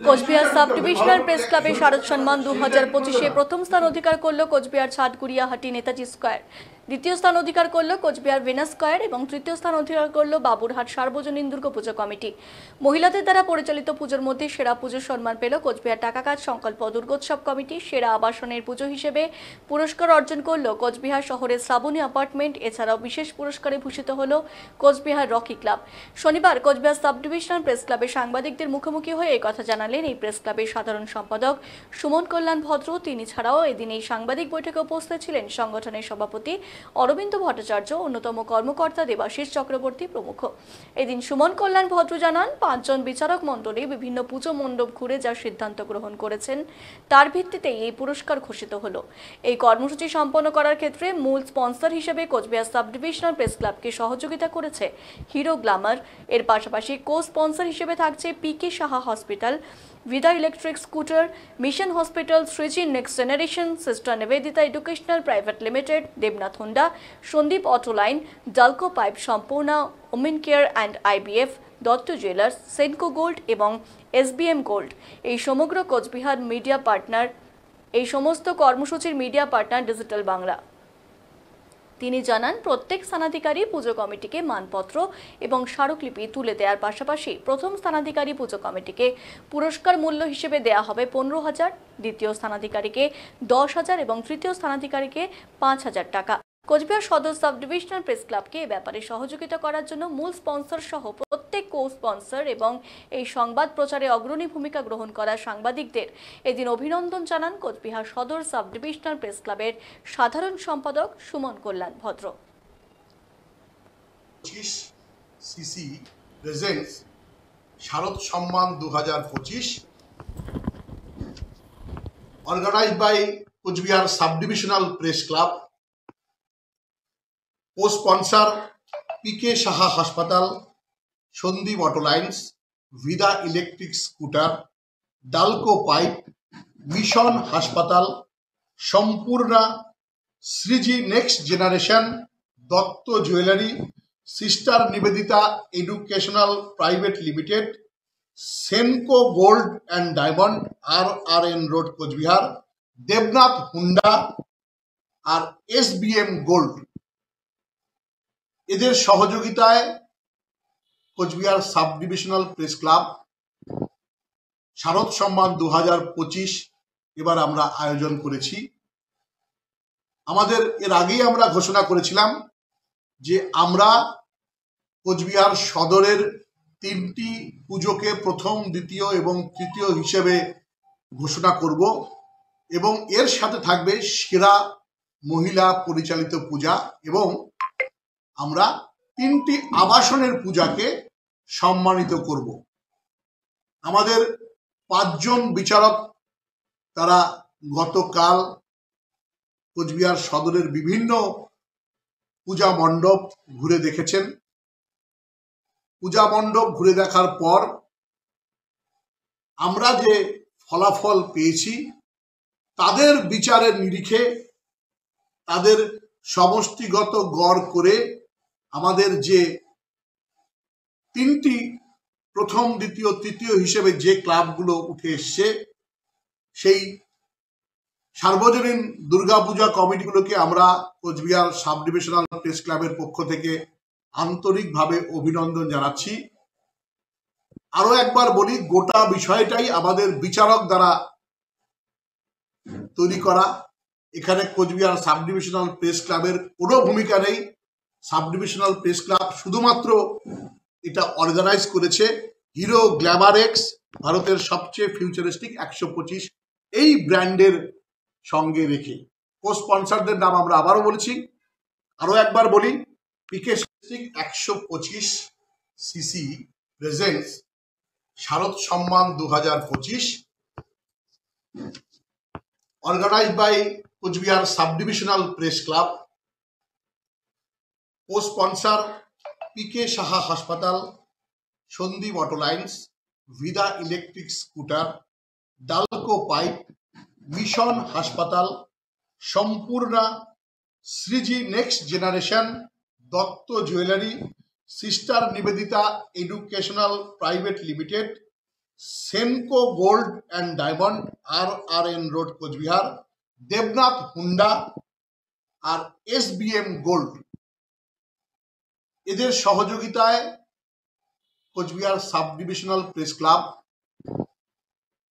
Cooch Behar sub divisional press ক্লাবে শারদ সম্মান 2025-এ প্রথম স্থান অধিকার করল কোচবিহার ছাটগুড়িয়াহাটি নেতাজি স্কয়ার, দ্বিতীয় স্থান অধিকার করল কোচবিহার ভেনাস স্কয়ার এবং তৃতীয় স্থান অধিকার করল বাবুরহাট সার্বজনীন দুর্গাপুজো কমিটি। মহিলাদের দ্বারা পরিচালিত পুজোর মধ্যে সেরা পুজোর সম্মান পেল কোচবিহার টাকাকাজ সংকল্প দুর্গোৎসব কমিটি। সেরা আবাসনের পুজো হিসেবে পুরস্কার অর্জন করল কোচবিহার শহরের শ্রাবণী অ্যাপার্টমেন্ট। এছাড়াও বিশেষ পুরস্কারে ভূষিত হল কোচবিহার রকি ক্লাব। শনিবার কোচবিহার সাব ডিভিশনাল প্রেস ক্লাবে সাংবাদিকদের মুখোমুখি হয়ে এই কথা জানালেন এই প্রেস ক্লাবের সাধারণ সম্পাদক সুমন কল্যাণ ভদ্র। তিনি ছাড়াও এদিন এই সাংবাদিক বৈঠকে উপস্থিত ছিলেন সংগঠনের সভাপতি অরবিন্দ ভট্টাচার্য, অন্যতম কর্মকর্তা দেবাশিস চক্রবর্তী প্রমুখ। এদিন সুমন কল্যাণ ভদ্র জানান, 5 জন বিচারক মণ্ডলী বিভিন্ন পুজো মণ্ডপ ঘুরে যা সিদ্ধান্ত গ্রহণ করেছেন তার ভিত্তিতেই এই পুরস্কার ঘোষিত হলো। এই কর্মসূচি সম্পন্ন করার ক্ষেত্রে মূল স্পন্সর হিসেবে কোচবিহার সাব ডিভিশনাল প্রেস ক্লাবকে সহযোগিতা করেছে হিরো গ্ল্যামার। এর পাশাপাশি কো স্পন্সর হিসেবে থাকছে PK Saha hospital, Vida electric scooter, mission hospital, Shriji next generation, sister Nivedita educational private limited, Debnath Honda, Sandeep auto line, Dalco pipe Sampurna, women care and IBF, Dutta jewellers, Senco gold এবং এসবিএম গোল্ড। এই সমগ্র কোচবিহার মিডিয়া পার্টনার, এই সমস্ত কর্মসূচির মিডিয়া পার্টনার ডিজিটাল বাংলা। তিনি জানান, প্রত্যেক স্থানাধিকারী পুজো কমিটিকে মানপত্র এবং স্মারকলিপি তুলে দেওয়ার পাশাপাশি প্রথম স্থানাধিকারী পুজো কমিটিকে পুরস্কার মূল্য হিসেবে দেওয়া হবে 15,000, দ্বিতীয় স্থানাধিকারীকে 10,000 এবং তৃতীয় স্থানাধিকারীকে 5,000 টাকা। কোচবিহার সদর সাব ডিভিশনাল প্রেস ক্লাবকে এ ব্যাপারে সহযোগিতা করার জন্য মূল স্পন্সর সহ প্রত্যেক কো স্পন্সর এবং এই সংবাদ প্রচারে অগ্রণী ভূমিকা গ্রহণ করা সাংবাদিকদের এদিন অভিনন্দন জানান কোচবিহার সদর সাব ডিভিশনাল প্রেস ক্লাবের সাধারণ সম্পাদক সুমন কল্যাণ ভদ্র। সিসি প্রেজেন্টস শারদ সম্মান 2025 organized by Coachbihar Sub-Divisional Press Club, co-sponsor PK Saha Hospital, Sandip Auto Lines, Vida Electric Scooter, Dalco Pipe, Mission Hospital, Sampurna, Sriji Next Generation, Dotto Jewelry, Sister Nivedita Educational Private Limited, Senco Gold and Diamond, RRN Road, Coachbihar, Debnath Honda R SBM Gold এদের সহযোগিতায় Coochbehar sub divisional press club শারদ সম্মান 2025 এবার আমরা আয়োজন করেছি। আমাদের এর আগেই আমরা ঘোষণা করেছিলাম যে আমরা কোচবিহার সদরের 3টি পুজোকে প্রথম, দ্বিতীয় এবং তৃতীয় হিসেবে ঘোষণা করব এবং এর সাথে থাকবে সেরা মহিলা পরিচালিত পূজা এবং আমরা 3টি আবাসনের পূজাকে সম্মানিত করব। আমাদের 5 জন বিচারক তারা গতকাল কোচবিহার সদরের বিভিন্ন পূজা মণ্ডপ ঘুরে দেখেছেন। পূজা মণ্ডপ ঘুরে দেখার পর আমরা যে ফলাফল পেয়েছি তাদের বিচারের নিরিখে, তাদের সমষ্টিগত গড় করে আমাদের যে 3টি প্রথম, দ্বিতীয়, তৃতীয় হিসেবে যে ক্লাবগুলো উঠে এসছে সেই সার্বজনীন দুর্গাপূজা কমিটিগুলোকে আমরা কোচবিহার সাব ডিভিশনাল প্রেস ক্লাবের পক্ষ থেকে আন্তরিকভাবে অভিনন্দন জানাচ্ছি। আরো একবার বলি, গোটা বিষয়টাই আমাদের বিচারক দ্বারা তৈরি করা। এখানে কোচবিহার সাব ডিভিশনাল প্রেস ক্লাবের কোনো ভূমিকা নেই। সাব ডিভিশনাল প্রেস ক্লাব শুধুমাত্র এটা অর্গানাইজ করেছে হিরো গ্ল্যামার এক্স, ভারতের সবচেয়ে ফিউচারিস্টিক 125 এই ব্র্যান্ডের সঙ্গে রেখে। কো স্পন্সরদের নাম আমরা আবারও বলেছি, আরো একবার বলি, পিকে 125 সিসি প্রেজেন্টস শারদ সম্মান 2025 organized by Coachbihar Sub-Divisional Press Club, co-sponsor PK Saha Hospital, Sandip Auto Lines, Vida Electric Scooter, Dalco Pipe, Mission Hospital, Sampurna, Sriji Next Generation, Dotto Jewelry, sister Nivedita educational private limited, Senco gold and diamond, RRN road Coochbehar, Debnath Honda আর SBM gold, এদের সহযোগিতায় Coochbehar sub divisional press club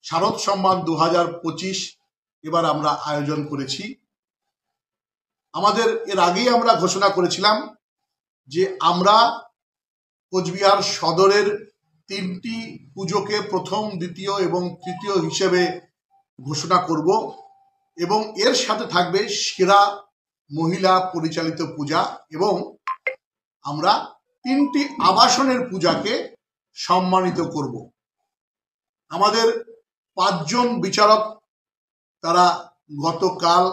শারদ সম্মান 2025 এবার আমরা আয়োজন করেছি। আমাদের এর আগেই আমরা ঘোষণা করেছিলাম যে আমরা কোচবিহার সদরের 3টি পুজোকে প্রথম, দ্বিতীয় এবং তৃতীয় হিসেবে ঘোষণা করব এবং এর সাথে থাকবে সেরা মহিলা পরিচালিত পূজা এবং আমরা 3টি আবাসনের পূজাকে সম্মানিত করব। আমাদের 5 জন বিচারক তারা গতকাল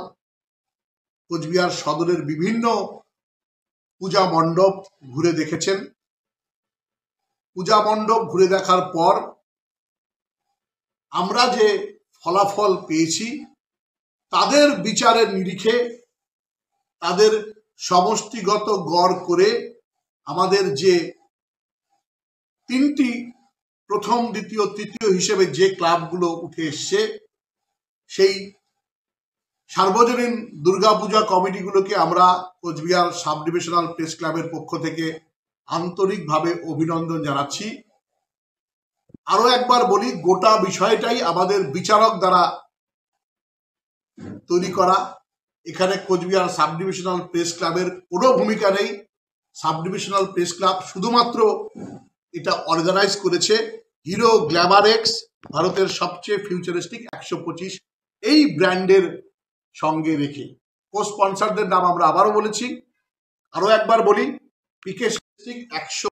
কোচবিহার সদরের বিভিন্ন পূজা মণ্ডপ ঘুরে দেখেছেন। পূজা মণ্ডপ ঘুরে দেখার পর আমরা যে ফলাফল পেয়েছি তাদের বিচারের নিরিখে, তাদের সমষ্টিগত গড় করে আমাদের যে 3টি প্রথম, দ্বিতীয়, তৃতীয় হিসেবে যে ক্লাবগুলো উঠে এসছে সেই সার্বজনীন দুর্গাপূজা কমিটিগুলোকে আমরা কোচবিহার সাব ডিভিশনাল প্রেস ক্লাবের পক্ষ থেকে আন্তরিকভাবে অভিনন্দন জানাচ্ছি। আরো একবার বলি, গোটা বিষয়টাই আমাদের বিচারক দ্বারা তৈরি করা। এখানে কোচবিহার সাব ডিভিশনাল প্রেস ক্লাবের কোনো ভূমিকা নেই। সাব ডিভিশনাল প্রেস ক্লাব শুধুমাত্র এটা অর্গানাইজ করেছে হিরো গ্ল্যামার এক্স, ভারতের সবচেয়ে ফিউচারিস্টিক 125 এই ব্র্যান্ডের সঙ্গে রেখে। কো স্পন্সরদের নাম আমরা আবারও বলেছি, আরো একবার বলি, পিকে 100